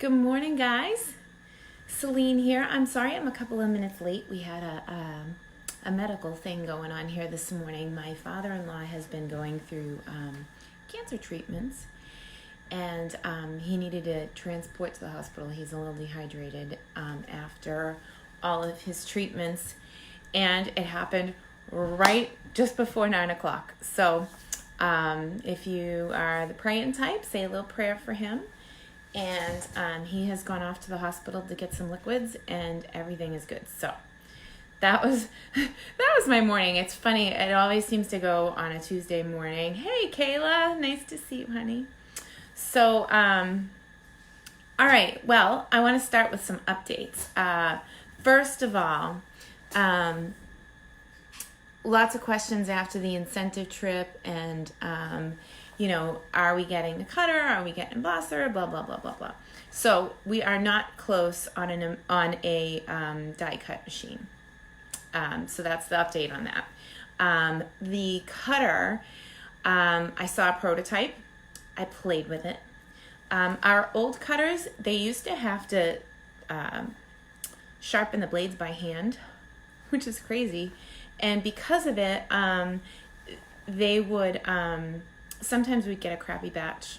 Good morning, guys. Selene here. I'm sorry I'm a couple of minutes late. We had a medical thing going on here this morning. My father-in-law has been going through cancer treatments, and he needed to transport to the hospital. He's a little dehydrated after all of his treatments, and it happened right just before 9 o'clock. So if you are the praying type, say a little prayer for him. And he has gone off to the hospital to get some liquids, and everything is good. So that was my morning. It's funny. It always seems to go on a Tuesday morning. Hey, Kayla, nice to see you, honey. So, all right. Well, I want to start with some updates. First of all, lots of questions after the incentive trip, and are we getting a cutter? Are we getting a embosser? Blah, blah, blah, blah, blah. So we are not close on a die cut machine. So that's the update on that. The cutter, I saw a prototype. I played with it. Our old cutters, they used to have to sharpen the blades by hand, which is crazy. And because of it, they would... sometimes we'd get a crappy batch.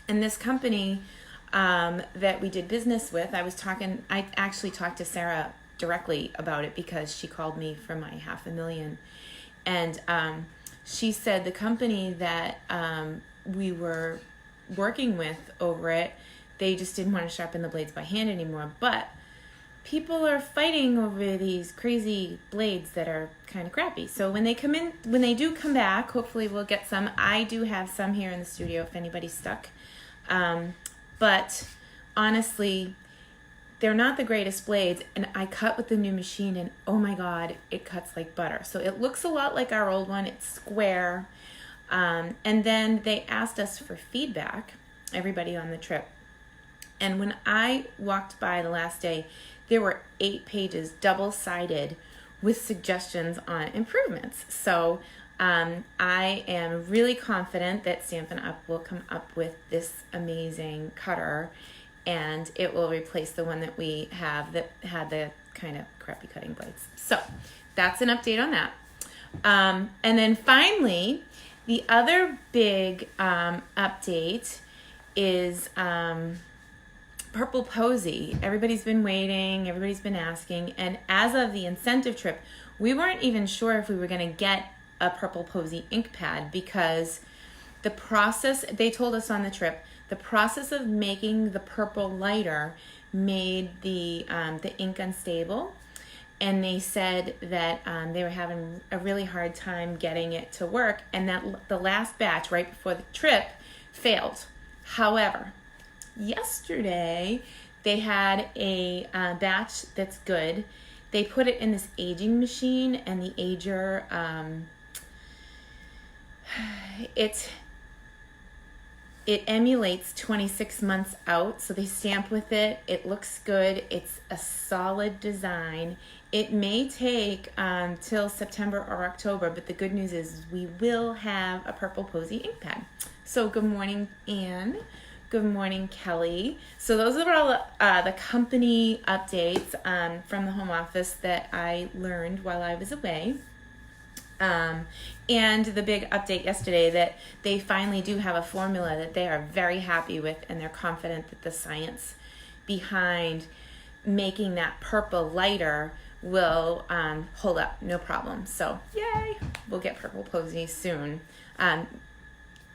And this company that we did business with, I actually talked to Sarah directly about it because she called me for my $500,000. And she said the company that we were working with over it, they just didn't want to sharpen the blades by hand anymore. But people are fighting over these crazy blades that are kind of crappy. So when they do come back, hopefully we'll get some. I do have some here in the studio if anybody's stuck. But honestly, they're not the greatest blades. And I cut with the new machine, and oh my God, it cuts like butter. So it looks a lot like our old one. It's square. And then they asked us for feedback, everybody on the trip. And when I walked by the last day, there were 8 pages, double-sided, with suggestions on improvements. So I am really confident that Stampin' Up will come up with this amazing cutter, and it will replace the one that we have that had the kind of crappy cutting blades. So that's an update on that. And then finally, the other big update is... Purple Posy. Everybody's been waiting, everybody's been asking, and as of the incentive trip, we weren't even sure if we were going to get a Purple Posy ink pad because the process, they told us on the trip, the process of making the purple lighter made the ink unstable, and they said that they were having a really hard time getting it to work, and that the last batch right before the trip failed. However, yesterday, they had a batch that's good. They put it in this aging machine, and the ager, it emulates 26 months out, so they stamp with it. It looks good. It's a solid design. It may take till September or October, but the good news is we will have a Purple Posy ink pad. So good morning, Anne. Good morning, Kelly. So those are all the company updates from the home office that I learned while I was away. And the big update yesterday that they finally do have a formula that they are very happy with, and they're confident that the science behind making that purple lighter will hold up, no problem. So yay, we'll get Purple Posy soon.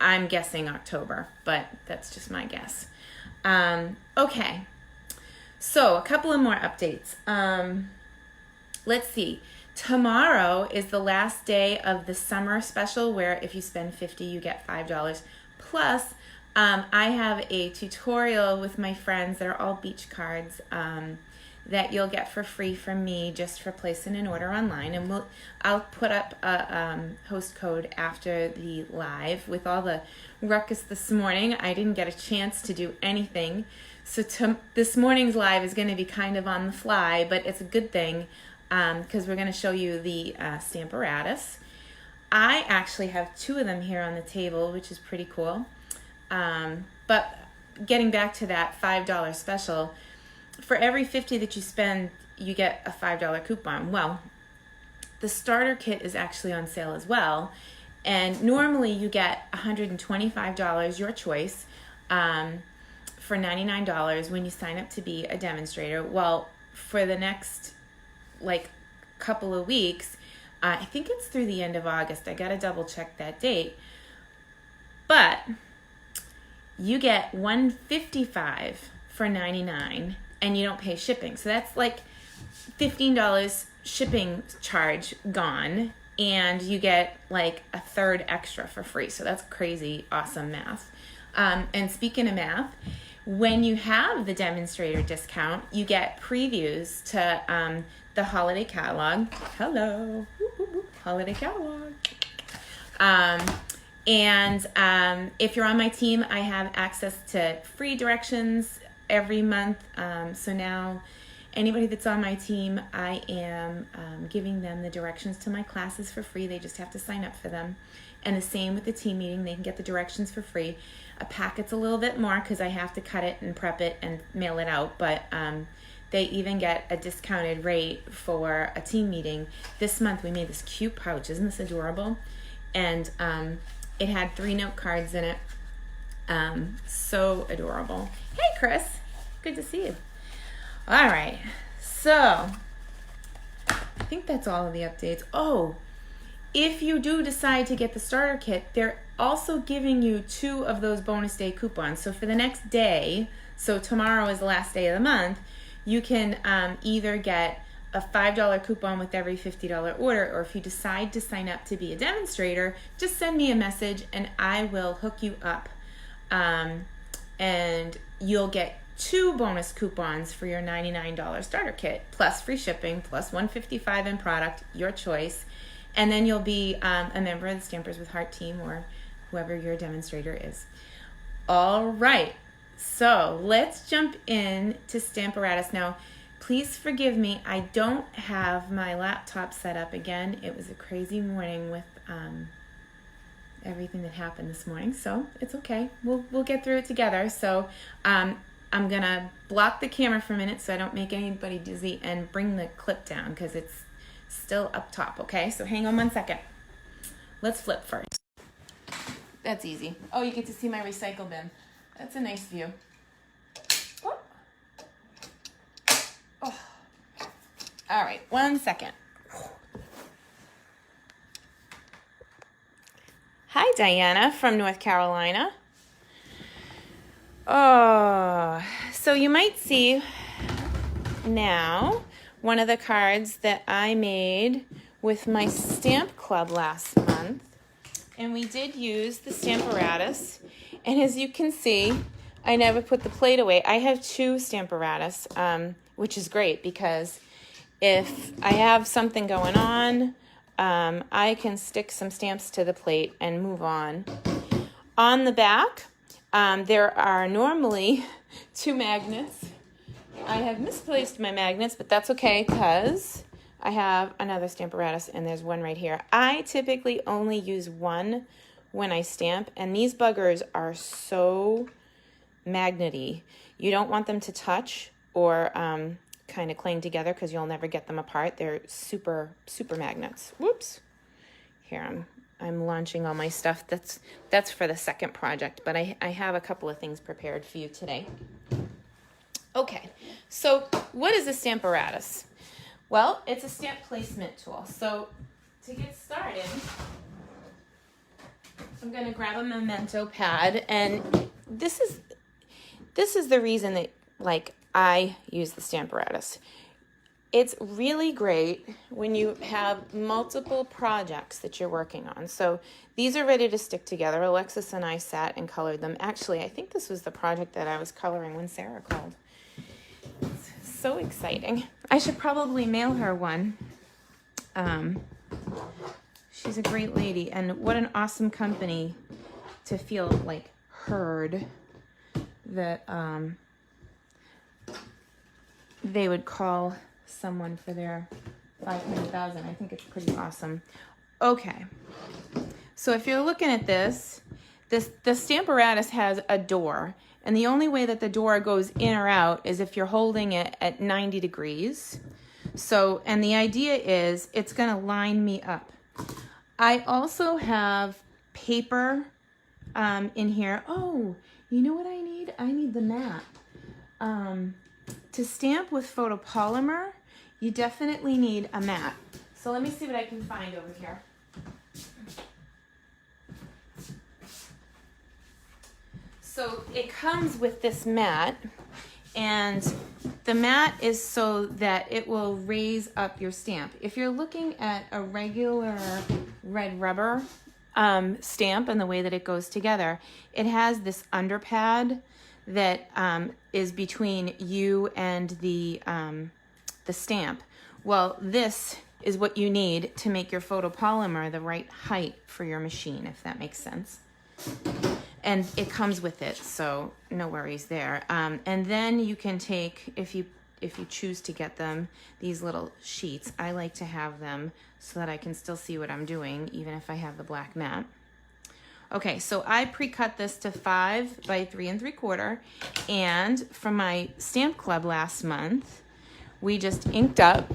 I'm guessing October, but that's just my guess. Okay, so a couple of more updates. Let's see. Tomorrow is the last day of the summer special where if you spend $50, you get $5. Plus, I have a tutorial with my friends that are all beach cards that you'll get for free from me just for placing an order online. And I'll put up a host code after the live. With all the ruckus this morning, I didn't get a chance to do anything. So this morning's live is going to be kind of on the fly, but it's a good thing because we're going to show you the Stamparatus. I actually have 2 of them here on the table, which is pretty cool. But getting back to that $5 special, for every 50 that you spend, you get a $5 coupon. Well, the starter kit is actually on sale as well. And normally you get $125, your choice, for $99 when you sign up to be a demonstrator. Well, for the next like couple of weeks, I think it's through the end of August. I got to double check that date. But you get $155 for $99 and you don't pay shipping. So that's like $15 shipping charge gone, and you get like a third extra for free. So that's crazy awesome math. And speaking of math, when you have the demonstrator discount, you get previews to the holiday catalog. Hello, holiday catalog. And if you're on my team, I have access to free directions every month. So now anybody that's on my team, I am giving them the directions to my classes for free. They just have to sign up for them. And the same with the team meeting. They can get the directions for free. A packet's a little bit more because I have to cut it and prep it and mail it out. But they even get a discounted rate for a team meeting. This month we made this cute pouch. Isn't this adorable? And it had 3 note cards in it. So adorable. Hey, Chris. Good to see you. All right. So I think that's all of the updates. Oh, if you do decide to get the starter kit, they're also giving you 2 of those bonus day coupons. So for the next day, so tomorrow is the last day of the month, you can either get a $5 coupon with every $50 order, or if you decide to sign up to be a demonstrator, just send me a message and I will hook you up. And you'll get 2 bonus coupons for your $99 starter kit, plus free shipping, plus $155 in product, your choice. And then you'll be a member of the Stampers with Heart team, or whoever your demonstrator is. All right, so let's jump in to Stamparatus. Now, please forgive me, I don't have my laptop set up again. It was a crazy morning with everything that happened this morning, so it's okay. We'll get through it together. So I'm gonna block the camera for a minute so I don't make anybody dizzy, and bring the clip down because it's still up top, okay? So hang on 1 second. Let's flip first. That's easy. Oh, you get to see my recycle bin. That's a nice view. Oh. Oh. All right, 1 second. Hi, Diana from North Carolina. Oh, so you might see now one of the cards that I made with my stamp club last month. And we did use the Stamparatus. And as you can see, I never put the plate away. I have 2 Stamparatus, which is great because if I have something going on, I can stick some stamps to the plate and move on. On the back, there are normally 2 magnets. I have misplaced my magnets, but that's okay because I have another Stamparatus and there's one right here. I typically only use 1 when I stamp, and these buggers are so magnety. You don't want them to touch or kind of cling together because you'll never get them apart. They're super, super magnets. Whoops. Here, I'm launching all my stuff. That's for the second project, but I have a couple of things prepared for you today. Okay, so what is a Stamparatus? Well, it's a stamp placement tool. So to get started, I'm going to grab a memento pad, and this is the reason that I use the Stamparatus. It's really great when you have multiple projects that you're working on. So these are ready to stick together. Alexis and I sat and colored them. Actually, I think this was the project that I was coloring when Sarah called. So exciting. I should probably mail her one. She's a great lady, and what an awesome company to feel like heard, that they would call someone for their $500,000. I think it's pretty awesome. Okay, so if you're looking at this, the Stamparatus has a door, And the only way that the door goes in or out is if you're holding it at 90 degrees. So, and the idea is it's gonna line me up. I also have paper in here. Oh, you know what I need? I need the mat. To stamp with photopolymer, you definitely need a mat. So let me see what I can find over here. So it comes with this mat, and the mat is so that it will raise up your stamp. If you're looking at a regular red rubber stamp and the way that it goes together, it has this underpad that is between you and the stamp. Well, this is what you need to make your photopolymer the right height for your machine, if that makes sense. And it comes with it, so no worries there. And then you can take, if you choose to get them, these little sheets. I like to have them so that I can still see what I'm doing, even if I have the black mat. Okay, so I pre-cut this to 5 by 3 3/4, and from my stamp club last month, we just inked up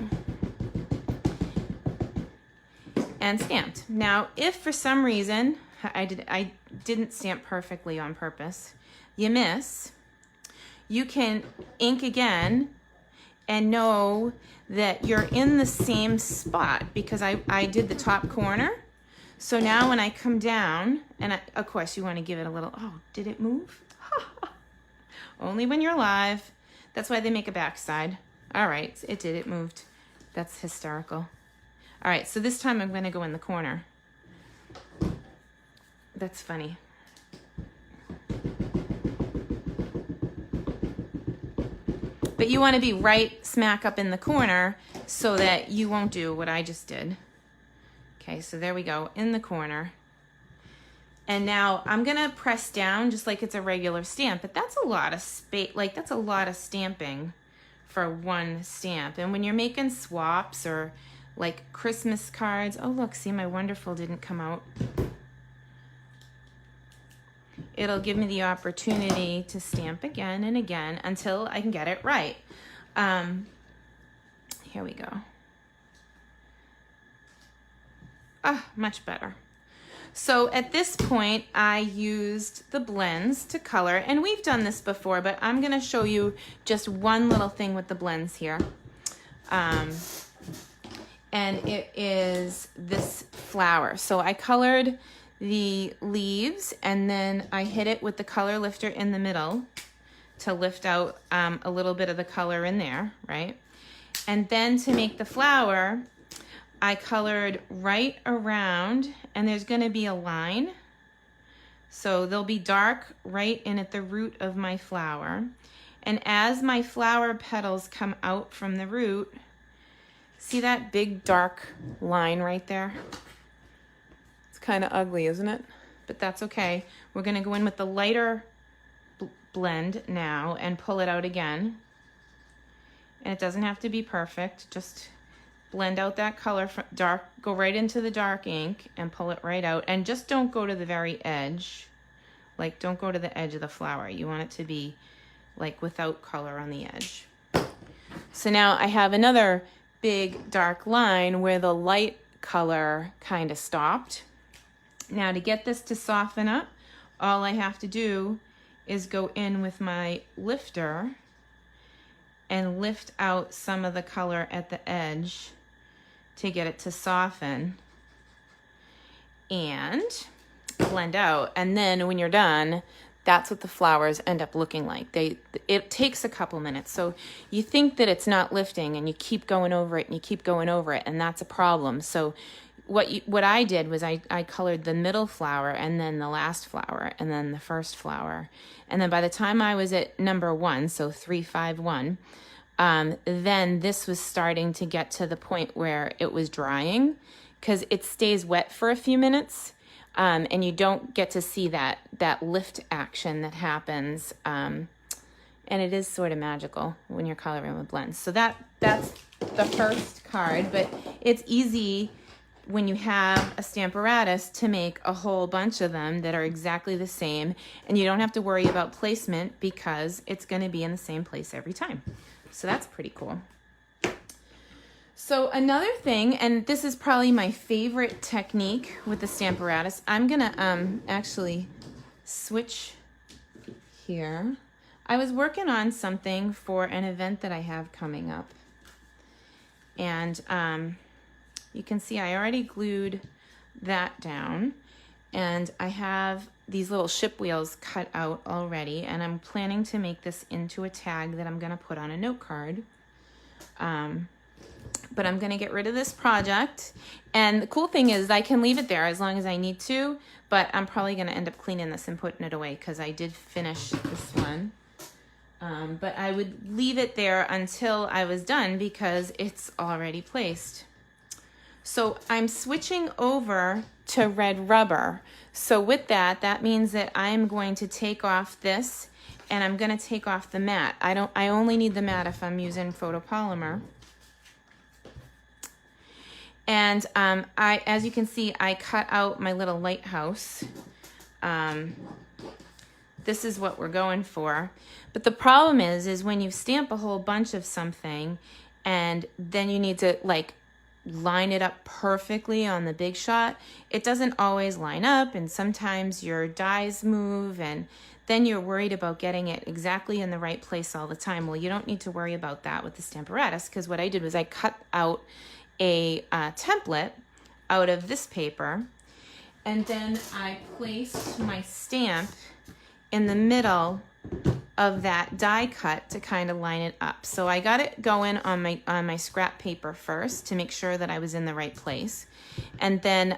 and stamped. Now, if for some reason I didn't stamp perfectly on purpose, you miss, you can ink again and know that you're in the same spot, because I did the top corner. So now when I come down, and of course you want to give it a little, oh, did it move? Only when you're live. That's why they make a backside. All right, it did, it moved. That's hysterical. All right, so this time I'm going to go in the corner. That's funny. But you want to be right smack up in the corner so that you won't do what I just did. Okay, so there we go, in the corner. And now I'm gonna press down just like it's a regular stamp, but that's a lot of space, like that's a lot of stamping for one stamp. And when you're making swaps or like Christmas cards, oh look, see, my wonderful didn't come out. It'll give me the opportunity to stamp again and again until I can get it right. Here we go. Ah, much better. So at this point, I used the blends to color, and we've done this before, but I'm gonna show you just one little thing with the blends here. And it is this flower. So I colored the leaves, and then I hit it with the color lifter in the middle to lift out a little bit of the color in there, right? And then to make the flower, I colored right around, and there's going to be a line. So they'll be dark right in at the root of my flower. And as my flower petals come out from the root, see that big dark line right there? It's kind of ugly, isn't it? But that's okay. We're going to go in with the lighter blend now and pull it out again. And it doesn't have to be perfect, just blend out that color from dark, go right into the dark ink and pull it right out. And just don't go to the very edge. Like, don't go to the edge of the flower. You want it to be like without color on the edge. So now I have another big dark line where the light color kind of stopped. Now to get this to soften up, all I have to do is go in with my lifter and lift out some of the color at the edge to get it to soften and blend out. And then when you're done, that's what the flowers end up looking like. It takes a couple minutes. So you think that it's not lifting and you keep going over it and you keep going over it, and that's a problem. So what I did was I colored the middle flower and then the last flower and then the first flower. And then by the time I was at number 1, so 351, then this was starting to get to the point where it was drying, because it stays wet for a few minutes, and you don't get to see that lift action that happens, and it is sort of magical when you're coloring with blends. So that's the first card, but it's easy when you have a Stamparatus to make a whole bunch of them that are exactly the same, and you don't have to worry about placement because it's going to be in the same place every time. So that's pretty cool. So another thing, and this is probably my favorite technique with the Stamparatus, I'm going to actually switch here. I was working on something for an event that I have coming up. And you can see I already glued that down. And I have these little ship wheels cut out already. And I'm planning to make this into a tag that I'm going to put on a note card. But I'm going to get rid of this project. And the cool thing is I can leave it there as long as I need to. But I'm probably going to end up cleaning this and putting it away because I did finish this one. But I would leave it there until I was done because it's already placed. So I'm switching over to red rubber. So with that, that means that I'm going to take off this and I'm going to take off the mat. I only need the mat if I'm using photopolymer. And as you can see, I cut out my little lighthouse. This is what we're going for. But the problem is when you stamp a whole bunch of something and then you need to like line it up perfectly on the big shot, it doesn't always line up, and sometimes your dies move, and then you're worried about getting it exactly in the right place all the time. Well, you don't need to worry about that with the Stamparatus, because what I did was I cut out a template out of this paper, and then I placed my stamp in the middle of that die cut to kind of line it up. So I got it going on my scrap paper first to make sure that I was in the right place. And then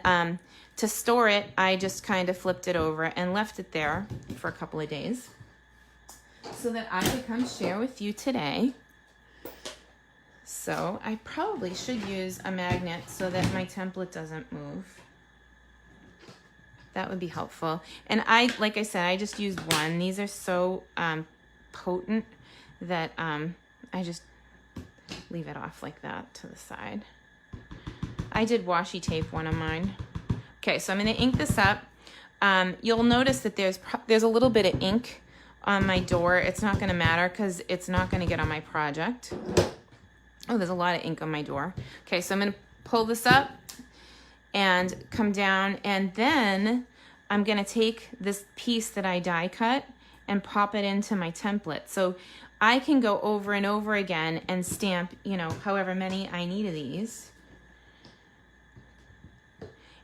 to store it, I just kind of flipped it over and left it there for a couple of days so that I could come share with you today. So I probably should use a magnet so that my template doesn't move. That would be helpful. And like I said, I just used one. These are so potent that I just leave it off like that to the side. I did washi tape one of mine. Okay, so I'm going to ink this up. You'll notice that there's a little bit of ink on my door. It's not going to matter because it's not going to get on my project. Oh, there's a lot of ink on my door. Okay, so I'm going to pull this up and come down, and then I'm going to take this piece that I die cut and pop it into my template. So I can go over and over again and stamp, however many I need of these.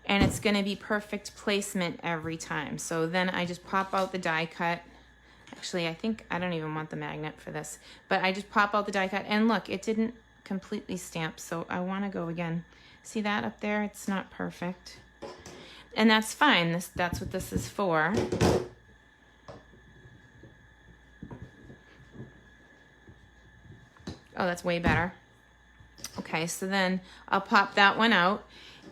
And it's going to be perfect placement every time. So then I just pop out the die cut. Actually, I don't even want the magnet for this, but I just pop out the die cut, and look, it didn't completely stamp. So I want to go again. See that up there? It's not perfect. And that's fine. That's what this is for. Oh, that's way better. Okay, so then I'll pop that one out,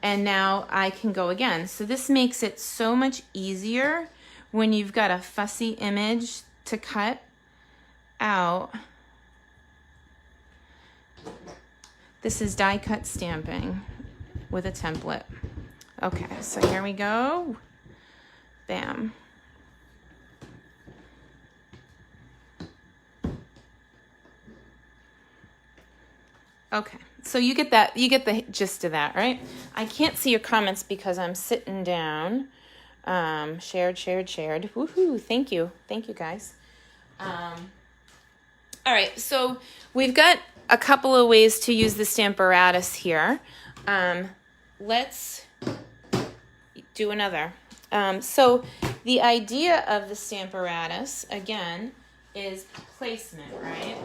and now I can go again. So this makes it so much easier when you've got a fussy image to cut out. This is die cut stamping with a template. Okay, so here we go. Bam. Okay, so you get the gist of that, right? I can't see your comments because I'm sitting down. Shared. Woohoo, thank you guys. All right, so we've got a couple of ways to use the Stamparatus here. Let's do another. So the idea of the Stamparatus, again, is placement, right?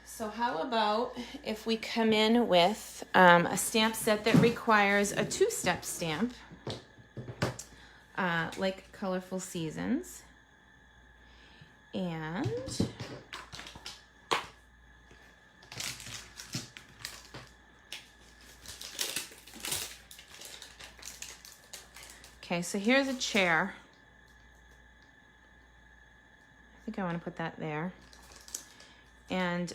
So how about if we come in with a stamp set that requires a two-step stamp, like Colorful Seasons. And okay, so here's a chair. I think I want to put that there. And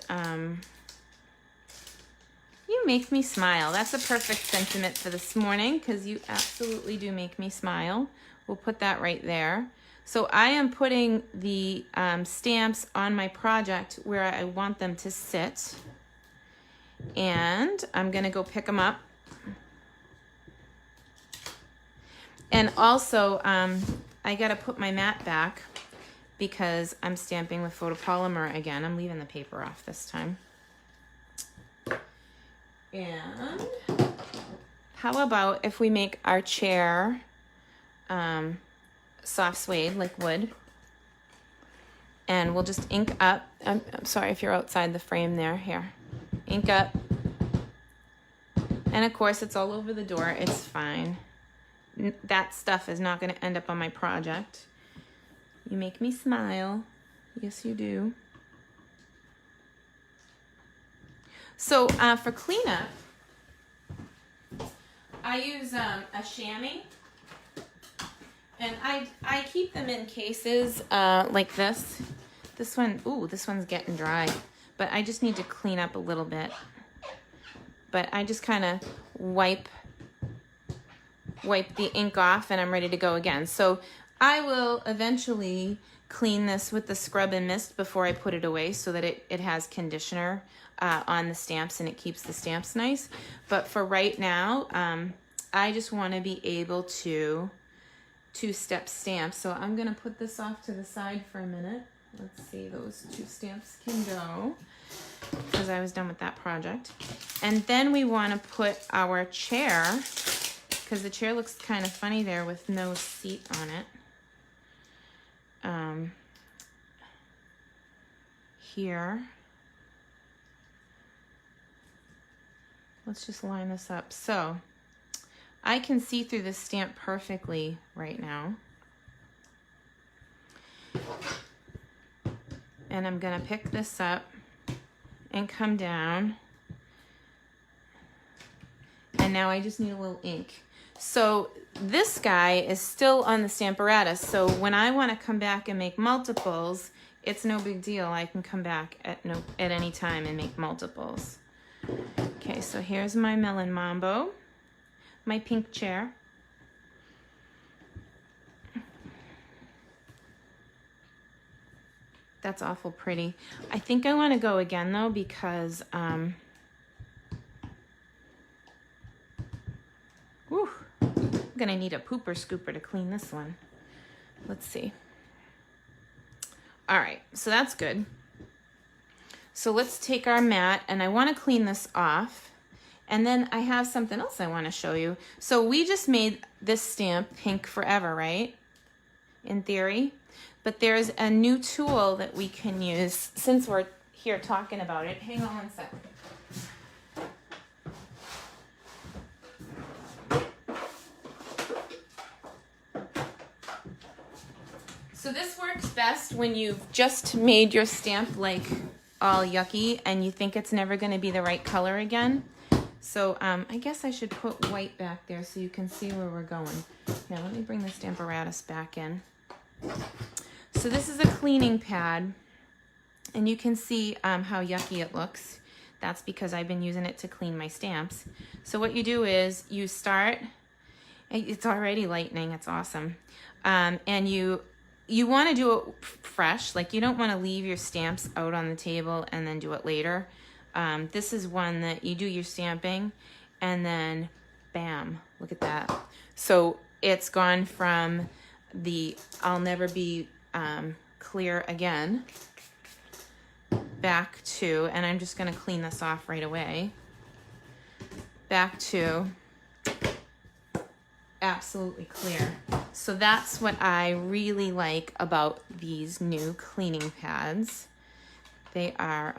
You make me smile. That's a perfect sentiment for this morning because you absolutely do make me smile. We'll put that right there. So I am putting the stamps on my project where I want them to sit. And I'm going to go pick them up. And also, I got to put my mat back because I'm stamping with photopolymer again. I'm leaving the paper off this time. And how about if we make our chair soft suede like wood, and we'll just ink up. I'm sorry if you're outside the frame there. Here, ink up. And of course it's all over the door. It's fine. That stuff is not going to end up on my project. You make me smile. Yes, you do. So for cleanup, I use a chamois, and I keep them in cases like this. This one, ooh, this one's getting dry, but I just need to clean up a little bit. But I just kind of wipe the ink off, and I'm ready to go again. So I will eventually clean this with the scrub and mist before I put it away so that it has conditioner on the stamps and it keeps the stamps nice. But for right now, I just want to be able to two-step stamp. So I'm going to put this off to the side for a minute. Let's see, those two stamps can go because I was done with that project. And then we want to put our chair, because the chair looks kind of funny there with no seat on it. Here. Let's just line this up. So I can see through this stamp perfectly right now. And I'm gonna pick this up and come down. And now I just need a little ink. So this guy is still on the Stamparatus. So when I want to come back and make multiples, it's no big deal. I can come back at any time and make multiples. Okay, so here's my Melon Mambo, my pink chair. That's awful pretty. I think I want to go again though because whew, I'm gonna need a pooper scooper to clean this one. Let's see. All right, so that's good. So let's take our mat, and I want to clean this off. And then I have something else I want to show you. So we just made this stamp pink forever, right? In theory. But there's a new tool that we can use since we're here talking about it. Hang on one second. So this works best when you've just made your stamp like all yucky and you think it's never going to be the right color again. So I guess I should put white back there so you can see where we're going. Here, let me bring the Stamparatus back in. So this is a cleaning pad, and you can see how yucky it looks. That's because I've been using it to clean my stamps. So what you do is you start, it's already lightening, it's awesome. And you want to do it fresh, like you don't want to leave your stamps out on the table and then do it later. This is one that you do your stamping and then bam, look at that. So it's gone from the I'll never be clear again back to, and I'm just going to clean this off right away, back to absolutely clear. So that's what I really like about these new cleaning pads. They are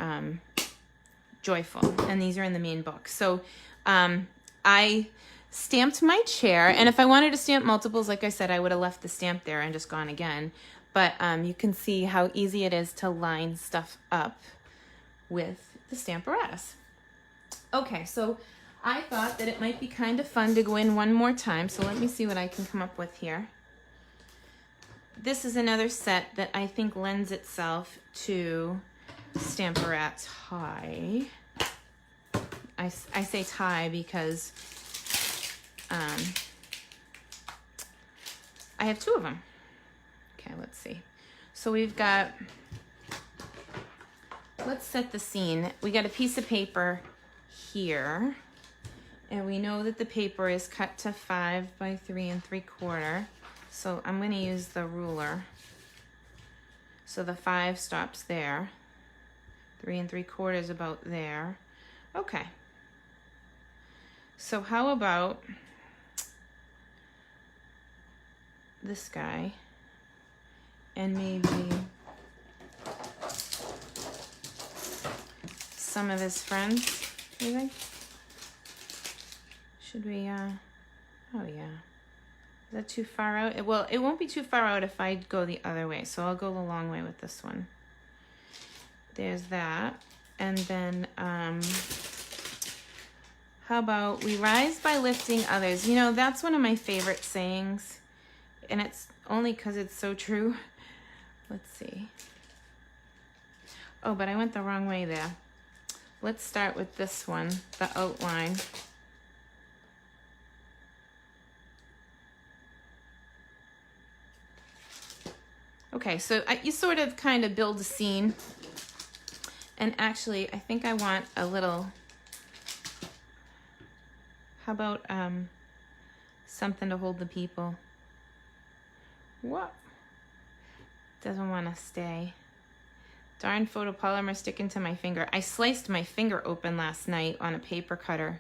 joyful, and these are in the main book. So I stamped my chair, and if I wanted to stamp multiples, like I said, I would have left the stamp there and just gone again. But you can see how easy it is to line stuff up with the Stamparatus. Okay, so I thought that it might be kind of fun to go in one more time, so let me see what I can come up with here. This is another set that I think lends itself to Stamparatus High. I say tie because I have 2 of them. Okay, let's see. So we've got, let's set the scene. We got a piece of paper here, and we know that the paper is cut to 5 by 3 3/4. So I'm going to use the ruler. So the 5 stops there. 3 3/4 is about there. Okay. So how about this guy and maybe some of his friends, you think? Should we, oh yeah. Is that too far out? Well, it won't be too far out if I go the other way, so I'll go the long way with this one. There's that. And then, how about we rise by lifting others? You know, that's one of my favorite sayings, and it's only because it's so true. Let's see. Oh, but I went the wrong way there. Let's start with this one, the outline. Okay, so you sort of kind of build a scene. And actually, I think I want a little, how about something to hold the people? What? Doesn't want to stay. Darn photopolymer sticking to my finger. I sliced my finger open last night on a paper cutter.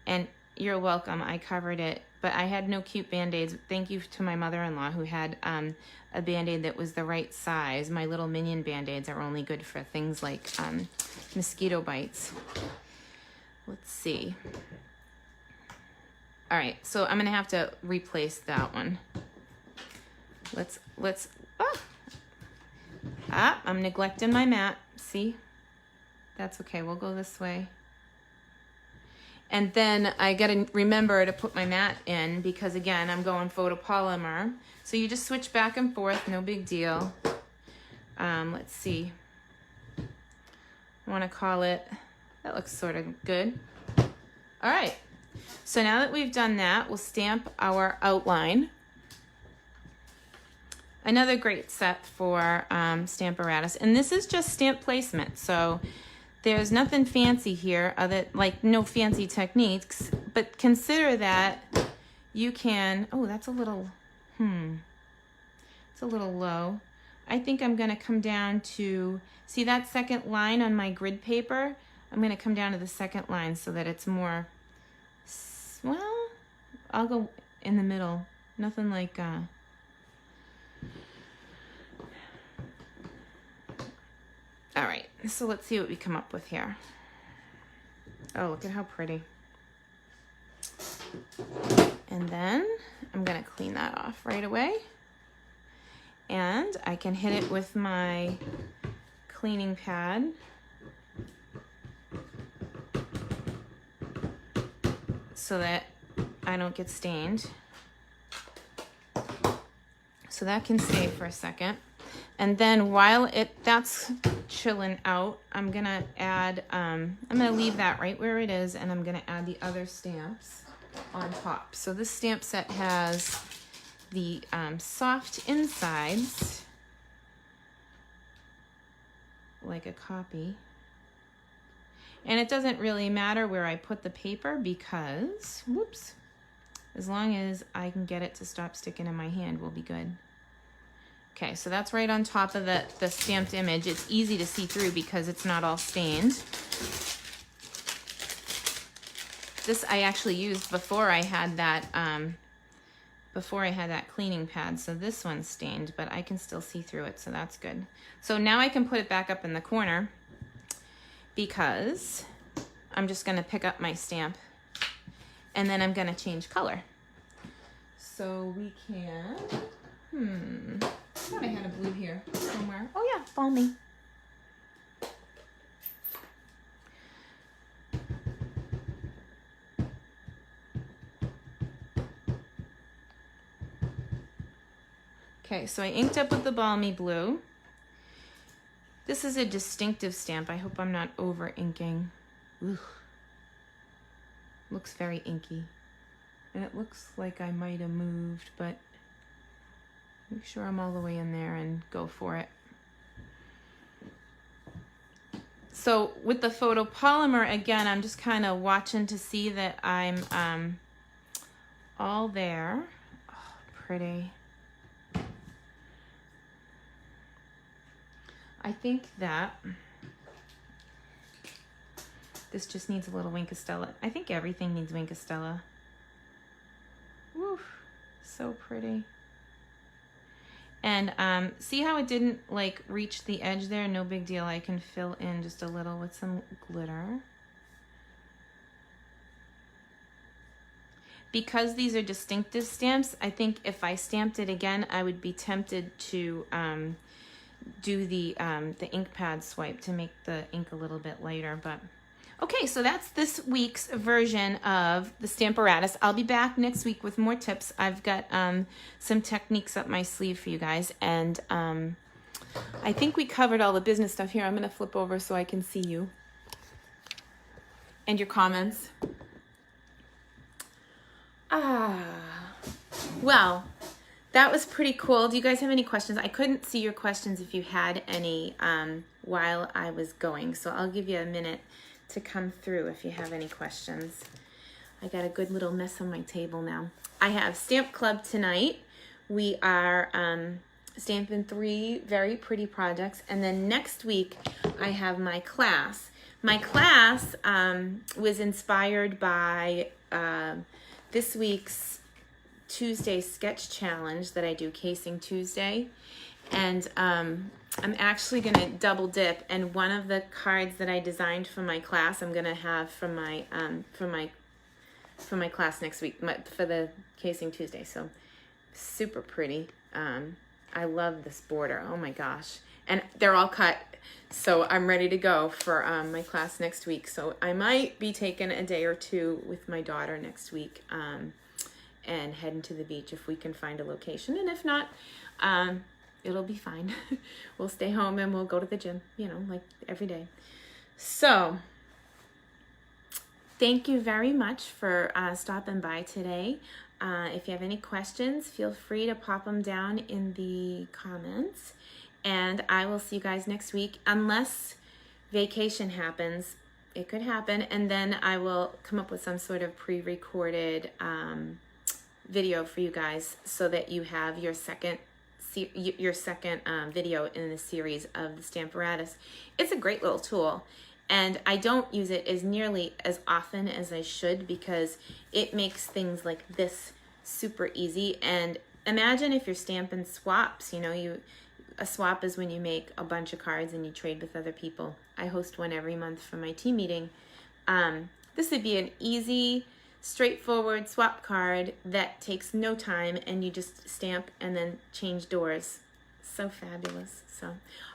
And you're welcome, I covered it. But I had no cute Band-Aids. Thank you to my mother-in-law who had a Band-Aid that was the right size. My little minion Band-Aids are only good for things like mosquito bites. Let's see. All right, so I'm gonna have to replace that one. I'm neglecting my mat. See? That's okay, we'll go this way. And then I gotta remember to put my mat in because again, I'm going photopolymer. So you just switch back and forth, no big deal. Let's see. I wanna call it, that looks sort of good. All right, so now that we've done that, we'll stamp our outline. Another great set for Stamparatus, and this is just stamp placement. So there's nothing fancy here, like no fancy techniques, but consider that you can, oh, that's a little, it's a little low. I think I'm gonna come down to, see that second line on my grid paper? I'm gonna come down to the second line so that it's more, well, I'll go in the middle. Nothing like, all right, so let's see what we come up with here. Oh, look at how pretty. And then I'm gonna clean that off right away. And I can hit it with my cleaning pad. So that I don't get stained. So that can stay for a second. And then while that's chilling out, I'm gonna add, I'm gonna leave that right where it is, and I'm gonna add the other stamps on top. So this stamp set has the soft insides, like a copy. And it doesn't really matter where I put the paper because, whoops, as long as I can get it to stop sticking in my hand, we'll be good. Okay, so that's right on top of the stamped image. It's easy to see through because it's not all stained. This I actually used before I had that cleaning pad. So this one's stained, but I can still see through it, so that's good. So now I can put it back up in the corner because I'm just gonna pick up my stamp and then I'm gonna change color. So we can, I thought I had a blue here somewhere. Oh yeah, follow me. Okay, so I inked up with the balmy blue. This is a distinctive stamp. I hope I'm not over inking. Ooh. Looks very inky. And it looks like I might have moved, but make sure I'm all the way in there and go for it. So with the photopolymer, again, I'm just kind of watching to see that I'm all there. Oh, pretty. I think that this just needs a little Wink of Stella. I think everything needs Wink of Stella. Woo, so pretty. And see how it didn't like reach the edge there? No big deal. I can fill in just a little with some glitter. Because these are distinctive stamps, I think if I stamped it again, I would be tempted to do the ink pad swipe to make the ink a little bit lighter. But okay, so that's this week's version of the Stamparatus. I'll be back next week with more tips. I've got some techniques up my sleeve for you guys, and I think we covered all the business stuff here. I'm going to flip over so I can see you and your comments. Well, that was pretty cool. Do you guys have any questions? I couldn't see your questions if you had any while I was going, so I'll give you a minute to come through if you have any questions. I got a good little mess on my table now. I have Stamp Club tonight. We are stamping 3 very pretty projects, and then next week I have my class. My class was inspired by this week's Tuesday sketch challenge that I do, Casing Tuesday, and I'm actually going to double dip, and one of the cards that I designed for my class I'm going to have for my class next week, for the Casing Tuesday. So super pretty. I love this border. Oh my gosh. And they're all cut, so I'm ready to go for my class next week. So I might be taking a day or two with my daughter next week and heading to the beach if we can find a location. And if not, it'll be fine. We'll stay home and we'll go to the gym, you know, like every day. So thank you very much for stopping by today. If you have any questions, feel free to pop them down in the comments. And I will see you guys next week, unless vacation happens. It could happen, and then I will come up with some sort of pre-recorded video for you guys, so that you have your second video in the series of the Stamparatus. It's a great little tool, and I don't use it as nearly as often as I should, because it makes things like this super easy. And imagine if you're stamping swaps. You know, a swap is when you make a bunch of cards and you trade with other people. I host one every month for my team meeting. This would be an easy, straightforward swap card that takes no time, and you just stamp and then change doors. So fabulous. So,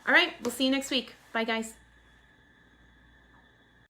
all right, we'll see you next week. Bye, guys.